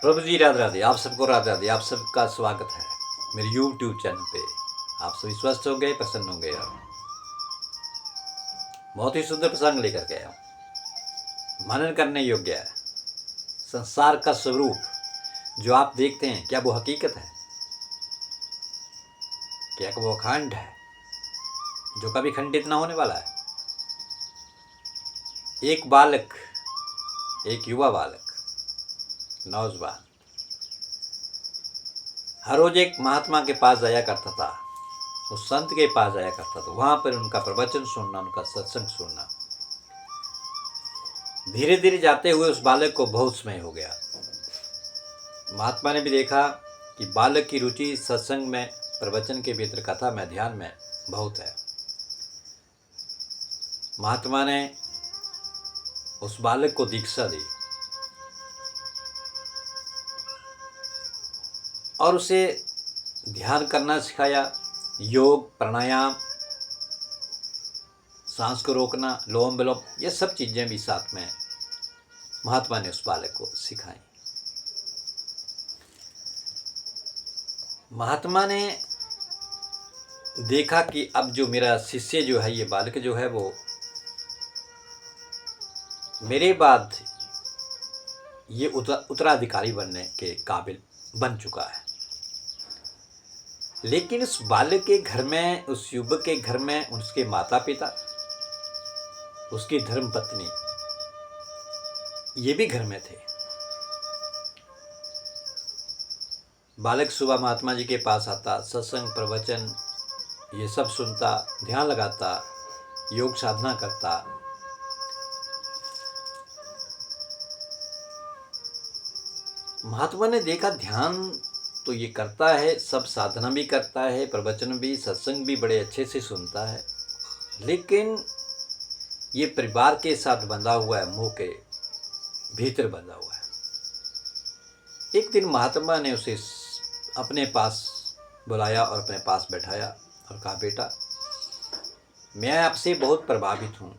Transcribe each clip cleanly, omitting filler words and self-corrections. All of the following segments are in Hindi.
प्रभु जी राधे राधे, आप सबको राधे राधे। आप सबका स्वागत है मेरे यूट्यूब चैनल पे। आप सभी स्वस्थ हो गए, प्रसन्न हो गए। बहुत ही सुंदर प्रसंग लेकर के आया हूँ, मनन करने योग्य है। संसार का स्वरूप जो आप देखते हैं, क्या वो हकीकत है? क्या वो अखंड है जो कभी खंडित ना होने वाला है? एक बालक, एक युवा बालक, नौजवान हर रोज एक महात्मा के पास जाया करता था, उस संत के पास जाया करता था। वहां पर उनका प्रवचन सुनना, उनका सत्संग सुनना। धीरे धीरे जाते हुए उस बालक को बहुत समय हो गया। महात्मा ने भी देखा कि बालक की रुचि सत्संग में, प्रवचन के भीतर, कथा में, ध्यान में बहुत है। महात्मा ने उस बालक को दीक्षा दी और उसे ध्यान करना सिखाया। योग, प्राणायाम, सांस को रोकना, लोम विलोम, ये सब चीज़ें भी साथ में महात्मा ने उस बालक को सिखाई। महात्मा ने देखा कि अब जो मेरा शिष्य जो है, ये बालक जो है, वो मेरे बाद ये उत्तराधिकारी बनने के काबिल बन चुका है। लेकिन उस बालक के घर में, उस युवक के घर में, उसके माता पिता, उसकी धर्मपत्नी, ये भी घर में थे। बालक सुबह महात्मा जी के पास आता, सत्संग, प्रवचन ये सब सुनता, ध्यान लगाता, योग साधना करता। महात्मा ने देखा ध्यान तो ये करता है, सब साधना भी करता है, प्रवचन भी, सत्संग भी बड़े अच्छे से सुनता है, लेकिन ये परिवार के साथ बंधा हुआ है, मुंह के भीतर बंधा हुआ है। एक दिन महात्मा ने उसे अपने पास बुलाया और अपने पास बैठाया और कहा, बेटा, मैं आपसे बहुत प्रभावित हूँ,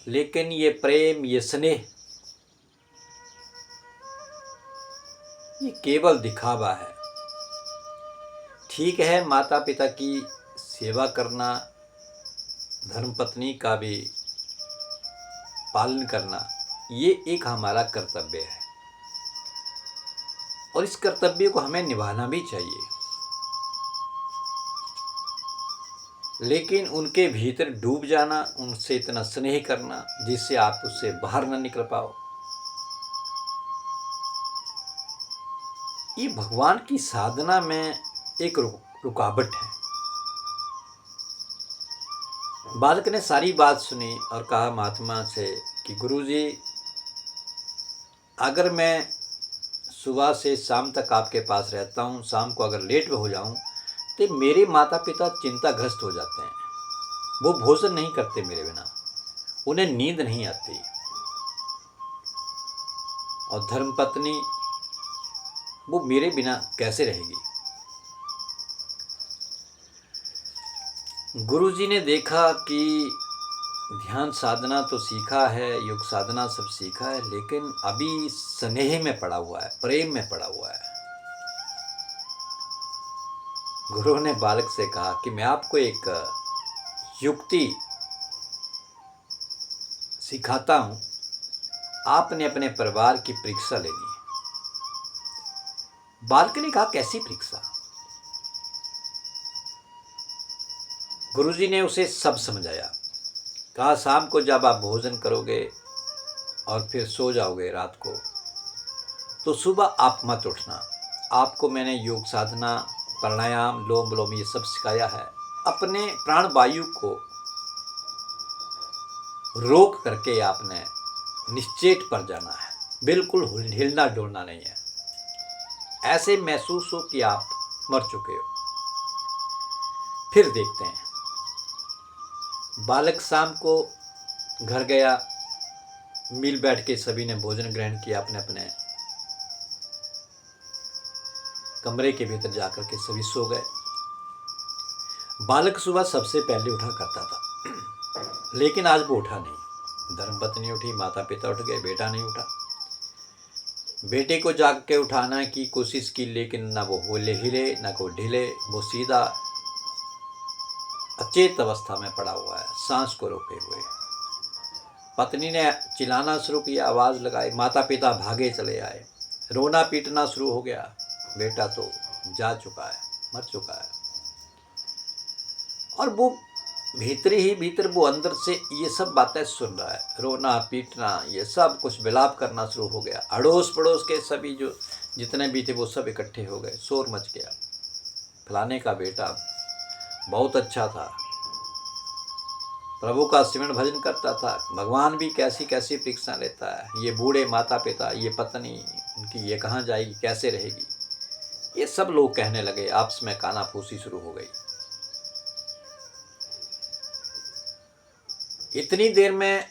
लेकिन ये प्रेम, ये स्नेह, ये केवल दिखावा है। ठीक है, माता पिता की सेवा करना, धर्मपत्नी का भी पालन करना, ये एक हमारा कर्तव्य है और इस कर्तव्य को हमें निभाना भी चाहिए। लेकिन उनके भीतर डूब जाना, उनसे इतना स्नेह करना जिससे आप उससे बाहर न निकल पाओ, ये भगवान की साधना में एक रुकावट है। बालक ने सारी बात सुनी और कहा महात्मा से कि गुरुजी, अगर मैं सुबह से शाम तक आपके पास रहता हूँ, शाम को अगर लेट हो जाऊँ तो मेरे माता पिता चिंताग्रस्त हो जाते हैं। वो भोजन नहीं करते मेरे बिना, उन्हें नींद नहीं आती, और धर्मपत्नी वो मेरे बिना कैसे रहेगी। गुरुजी ने देखा कि ध्यान साधना तो सीखा है, योग साधना सब सीखा है, लेकिन अभी स्नेह में पड़ा हुआ है, प्रेम में पड़ा हुआ है। गुरु ने बालक से कहा कि मैं आपको एक युक्ति सिखाता हूं, आपने अपने परिवार की परीक्षा लेनी है। बालक ने कहा, कैसी परीक्षा? गुरुजी ने उसे सब समझाया। कहा, शाम को जब आप भोजन करोगे और फिर सो जाओगे रात को, तो सुबह आप मत उठना। आपको मैंने योग साधना, प्राणायाम, लोम विलोम ये सब सिखाया है। अपने प्राण वायु को रोक करके आपने निश्चेत पर जाना है, बिल्कुल हिलना डुलना नहीं है। ऐसे महसूस हो कि आप मर चुके हो, फिर देखते हैं। बालक शाम को घर गया, मिल बैठ के सभी ने भोजन ग्रहण किया, अपने अपने कमरे के भीतर जाकर के सभी सो गए। बालक सुबह सबसे पहले उठा करता था, लेकिन आज वो उठा नहीं। धर्मपत्नी उठी, माता पिता उठ गए, बेटा नहीं उठा। बेटे को जाग के उठाने की कोशिश की, लेकिन ना वो हिले ना को ढीले, वो सीधा अचेत अवस्था में पड़ा हुआ है, सांस को रोके हुए। पत्नी ने चिल्लाना शुरू किया, आवाज़ लगाई, माता पिता भागे चले आए, रोना पीटना शुरू हो गया। बेटा तो जा चुका है, मर चुका है। और वो भीतर ही भीतर वो अंदर से ये सब बातें सुन रहा है, रोना पीटना ये सब कुछ विलाप करना शुरू हो गया। अड़ोस पड़ोस के सभी जो जितने भी थे वो सब इकट्ठे हो गए, शोर मच गया। फलाने का बेटा बहुत अच्छा था, प्रभु का सिमरन भजन करता था, भगवान भी कैसी कैसी परीक्षा लेता है, ये बूढ़े माता पिता, ये पत्नी उनकी ये कहाँ जाएगी, कैसे रहेगी, ये सब लोग कहने लगे। आपस में कानाफूसी शुरू हो गई। इतनी देर में,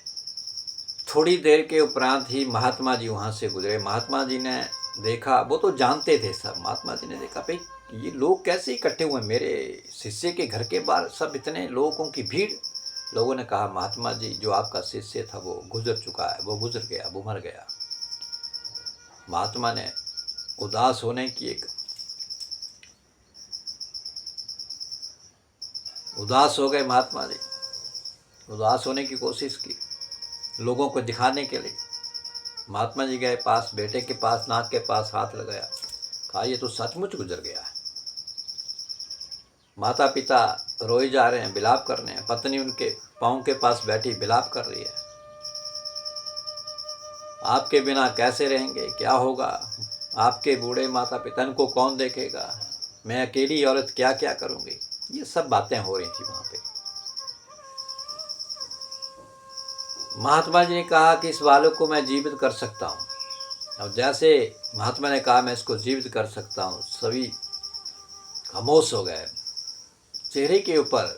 थोड़ी देर के उपरांत ही महात्मा जी वहाँ से गुजरे। महात्मा जी ने देखा, वो तो जानते थे सब, महात्मा जी ने देखा भाई ये लोग कैसे इकट्ठे हुए, मेरे शिष्य के घर के बाहर सब इतने लोगों की भीड़। लोगों ने कहा, महात्मा जी जो आपका शिष्य था वो गुजर चुका है, वो गुजर गया, वो मर गया। महात्मा ने उदास होने की उदास हो गए महात्मा जी, उदास होने की कोशिश की लोगों को दिखाने के लिए। महात्मा जी गए पास, बेटे के पास, नाक के पास हाथ लगाया, कहा ये तो सचमुच गुजर गया है। माता पिता रोए जा रहे हैं, विलाप कर रहे हैं, पत्नी उनके पाँव के पास बैठी विलाप कर रही है, आपके बिना कैसे रहेंगे, क्या होगा, आपके बूढ़े माता पिता को कौन देखेगा, मैं अकेली औरत क्या क्या करूँगी, ये सब बातें हो रही थी वहाँ पे। महात्मा जी ने कहा कि इस बालक को मैं जीवित कर सकता हूँ। और जैसे महात्मा ने कहा मैं इसको जीवित कर सकता हूँ, सभी खामोश हो गए, चेहरे के ऊपर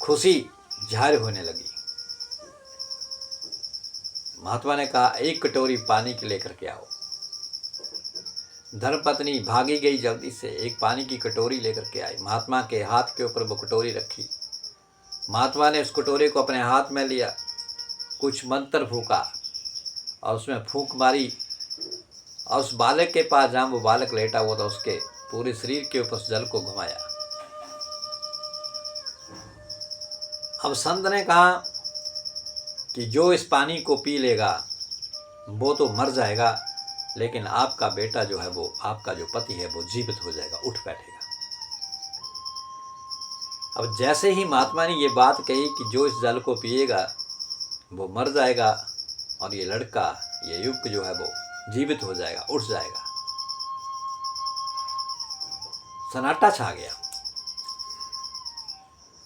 खुशी जाहिर होने लगी। महात्मा ने कहा एक कटोरी पानी की लेकर के आओ। धर्मपत्नी भागी गई, जल्दी से एक पानी की कटोरी लेकर के आई। महात्मा के हाथ के ऊपर वो कटोरी रखी। महात्मा ने उस कटोरे को अपने हाथ में लिया, कुछ मंत्र फूका और उसमें फूंक मारी और उस बालक के पास जहाँ वो बालक लेटा हुआ था उसके पूरे शरीर के ऊपर जल को घुमाया। अब संत ने कहा कि जो इस पानी को पी लेगा वो तो मर जाएगा, लेकिन आपका बेटा जो है, वो आपका जो पति है वो जीवित हो जाएगा, उठ बैठेगा। अब जैसे ही महात्मा ने ये बात कही कि जो इस जल को पिएगा वो मर जाएगा और ये लड़का, ये युवक जो है वो जीवित हो जाएगा, उठ जाएगा, सन्नाटा छा गया।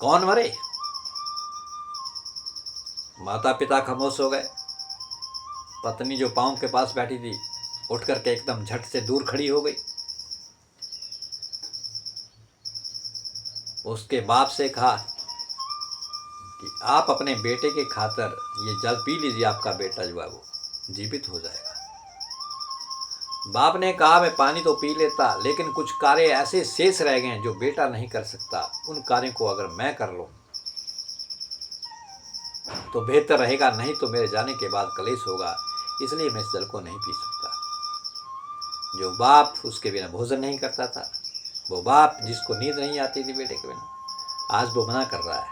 कौन मरे? माता पिता खामोश हो गए। पत्नी जो पाँव के पास बैठी थी उठ करके एकदम झट से दूर खड़ी हो गई। उसके बाप से कहा कि आप अपने बेटे के खातर ये जल पी लीजिए, आपका बेटा जो है वो जीवित हो जाएगा। बाप ने कहा मैं पानी तो पी लेता, लेकिन कुछ कार्य ऐसे शेष रह गए जो बेटा नहीं कर सकता, उन कार्यों को अगर मैं कर लूं तो बेहतर रहेगा, नहीं तो मेरे जाने के बाद कलेश होगा, इसलिए मैं इस जल को नहीं पी सकता। जो बाप उसके बिना भोजन नहीं करता था, वो बाप जिसको नींद नहीं आती थी बेटे के बिना, आज वो मना कर रहा है।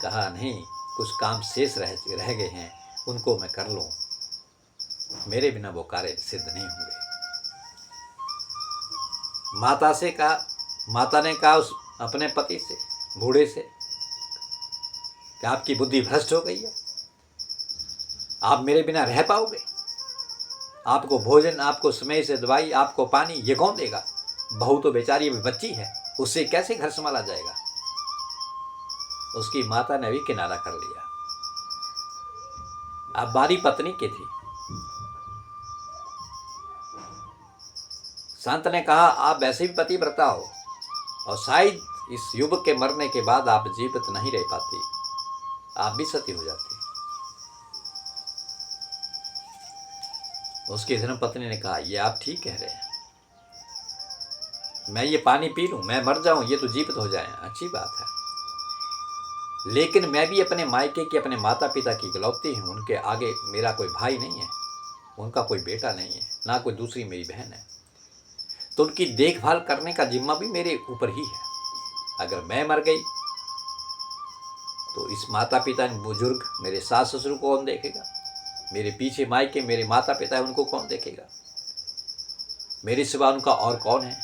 कहा नहीं, कुछ काम शेष रह गए हैं, उनको मैं कर लूँ, मेरे बिना वो कार्य सिद्ध नहीं होंगे। माता ने कहा उस अपने पति से, बूढ़े से, कि आपकी बुद्धि भ्रष्ट हो गई है, आप मेरे बिना रह पाओगे? आपको भोजन, आपको समय से दवाई, आपको पानी ये कौन देगा? बहू तो बेचारी अभी बच्ची है, उससे कैसे घर संभाला जाएगा? उसकी माता ने भी किनारा कर लिया। अब बारी पत्नी की थी। संत ने कहा आप वैसे भी पतिव्रता हो और शायद इस युवक के मरने के बाद आप जीवित नहीं रह पाती, आप भी सती हो जाती। उसकी धर्मपत्नी ने कहा ये आप ठीक कह रहे हैं, मैं ये पानी पी लूं, मैं मर जाऊं, ये तो जीवित हो जाए, अच्छी बात है, लेकिन मैं भी अपने मायके की, अपने माता पिता की इकलौती हूं, उनके आगे मेरा कोई भाई नहीं है, उनका कोई बेटा नहीं है, ना कोई दूसरी मेरी बहन है, तो उनकी देखभाल करने का जिम्मा भी मेरे ऊपर ही है। अगर मैं मर गई तो इस माता पिता बुजुर्ग मेरे सास ससुर को कौन देखेगा? मेरे पीछे मायके मेरे माता पिता है, उनको कौन देखेगा? मेरे सिवा उनका और कौन है?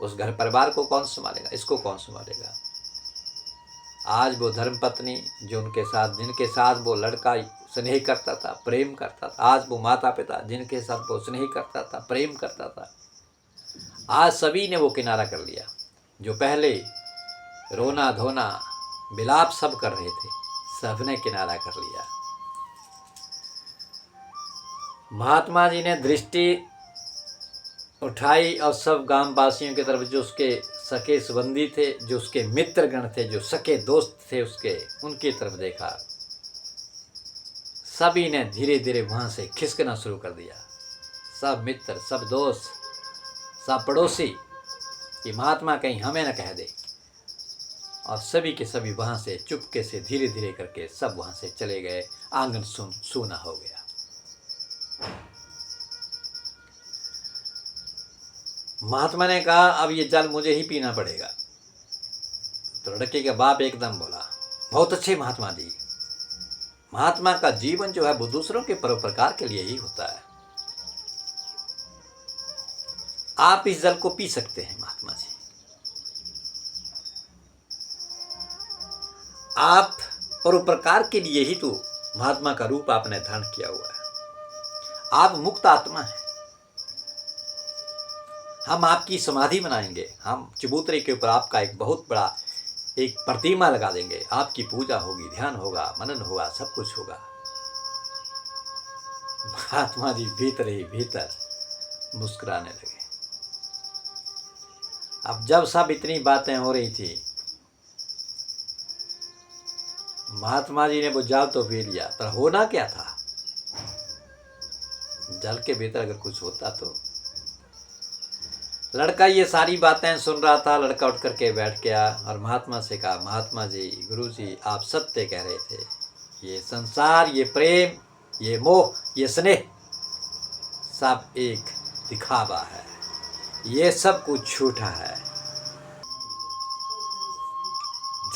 उस घर परिवार को कौन संभालेगा? इसको कौन संभालेगा? आज वो धर्मपत्नी जो उनके साथ, जिनके साथ वो लड़का स्नेह करता था, प्रेम करता था, आज वो माता पिता जिनके साथ वो स्नेह करता था, प्रेम करता था, आज सभी ने वो किनारा कर लिया। जो पहले रोना धोना विलाप सब कर रहे थे, सबने किनारा कर लिया। महात्मा जी ने दृष्टि उठाई और सब गांव वासियों की तरफ, जो उसके सके संबंधी थे, जो उसके मित्रगण थे, जो सके दोस्त थे उसके, उनकी तरफ देखा। सभी ने धीरे धीरे वहां से खिसकना शुरू कर दिया। सब मित्र, सब दोस्त, सब पड़ोसी, कि महात्मा कहीं हमें न कह दे। और सभी के सभी वहां से चुपके से धीरे धीरे करके सब वहां से चले गए। आंगन सूना हो गया। महात्मा ने कहा अब ये जल मुझे ही पीना पड़ेगा। तो लड़के का बाप एकदम बोला, बहुत अच्छे महात्मा जी, महात्मा का जीवन जो है वो दूसरों के परोपकार के लिए ही होता है, आप इस जल को पी सकते हैं। महात्मा जी, आप परोपकार के लिए ही तो महात्मा का रूप आपने धारण किया हुआ है। आप मुक्त आत्मा हैं। हम आपकी समाधि बनाएंगे, हम चबूतरे के ऊपर आपका एक बहुत बड़ा एक प्रतिमा लगा देंगे, आपकी पूजा होगी, ध्यान होगा, मनन होगा, सब कुछ होगा। महात्मा जी भीतर ही भीतर मुस्कुराने लगे। अब जब सब इतनी बातें हो रही थी, महात्मा जी ने वो जल तो पी लिया, पर होना क्या था? जल के भीतर अगर कुछ होता तो। लड़का ये सारी बातें सुन रहा था। लड़का उठ करके बैठ गया और महात्मा से कहा, महात्मा जी, गुरु जी, आप सत्य कह रहे थे। ये संसार, ये प्रेम, ये मोह, ये स्नेह सब एक दिखावा है, ये सब कुछ झूठा है।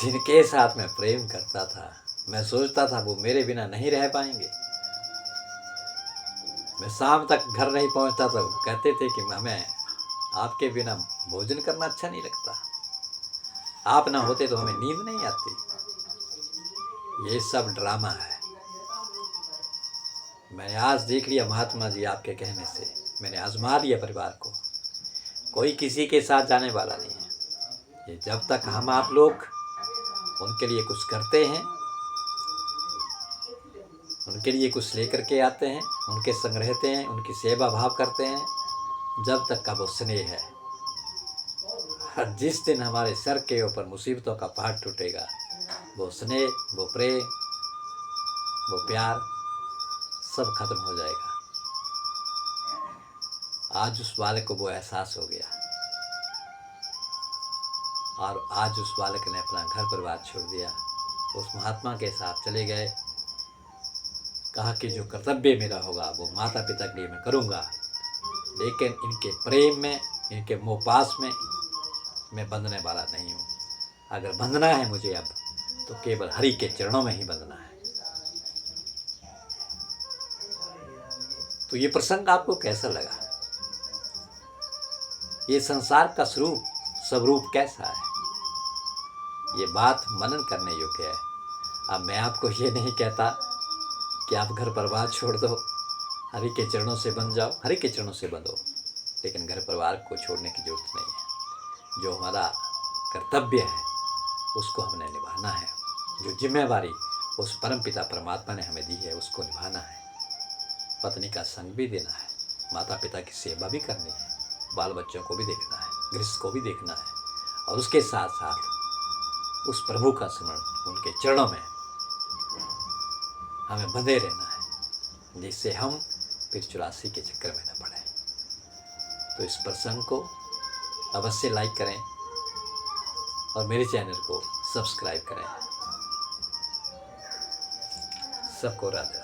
जिनके साथ मैं प्रेम करता था, मैं सोचता था वो मेरे बिना नहीं रह पाएंगे। मैं शाम तक घर नहीं पहुंचता था, कहते थे कि हमें आपके बिना भोजन करना अच्छा नहीं लगता, आप ना होते तो हमें नींद नहीं आती। ये सब ड्रामा है। मैंने आज देख लिया महात्मा जी, आपके कहने से मैंने आजमा लिया परिवार को। कोई किसी के साथ जाने वाला नहीं है। ये जब तक हम आप लोग उनके लिए कुछ करते हैं, उनके लिए कुछ लेकर के आते हैं, उनके संग रहते हैं, उनकी सेवा भाव करते हैं, जब तक का वो स्नेह है। हर जिस दिन हमारे सर के ऊपर मुसीबतों का पहाड़ टूटेगा, वो स्नेह, वो प्रेम, वो प्यार सब खत्म हो जाएगा। आज उस बालक को वो एहसास हो गया और आज उस बालक ने अपना घर परिवार छोड़ दिया, उस महात्मा के साथ चले गए। कहा कि जो कर्तव्य मेरा होगा वो माता पिता के लिए मैं करूँगा, लेकिन इनके प्रेम में, इनके मोह पास में मैं बंधने वाला नहीं हूँ। अगर बंधना है मुझे अब, तो केवल हरि के चरणों में ही बंधना है। तो ये प्रसंग आपको कैसा लगा? ये संसार का स्वरूप कैसा है? ये बात मनन करने योग्य है। अब मैं आपको ये नहीं कहता कि आप घर परिवार छोड़ दो, हरि के चरणों से बंध जाओ, हरि के चरणों से बंधो, लेकिन घर परिवार को छोड़ने की जरूरत नहीं है। जो हमारा कर्तव्य है उसको हमने निभाना है। जो जिम्मेवारी उस परमपिता परमात्मा ने हमें दी है उसको निभाना है। पत्नी का संग भी देना है, माता पिता की सेवा भी करनी है, बाल बच्चों को भी देखना है, गृहस्थ को भी देखना है, और उसके साथ साथ उस प्रभु का स्मरण, उनके चरणों में हमें बंधे रहना है, जिससे हम फिर 84 के चक्कर में न पड़े। तो इस प्रसंग को अवश्य लाइक करें और मेरे चैनल को सब्सक्राइब करें। सबको राधे।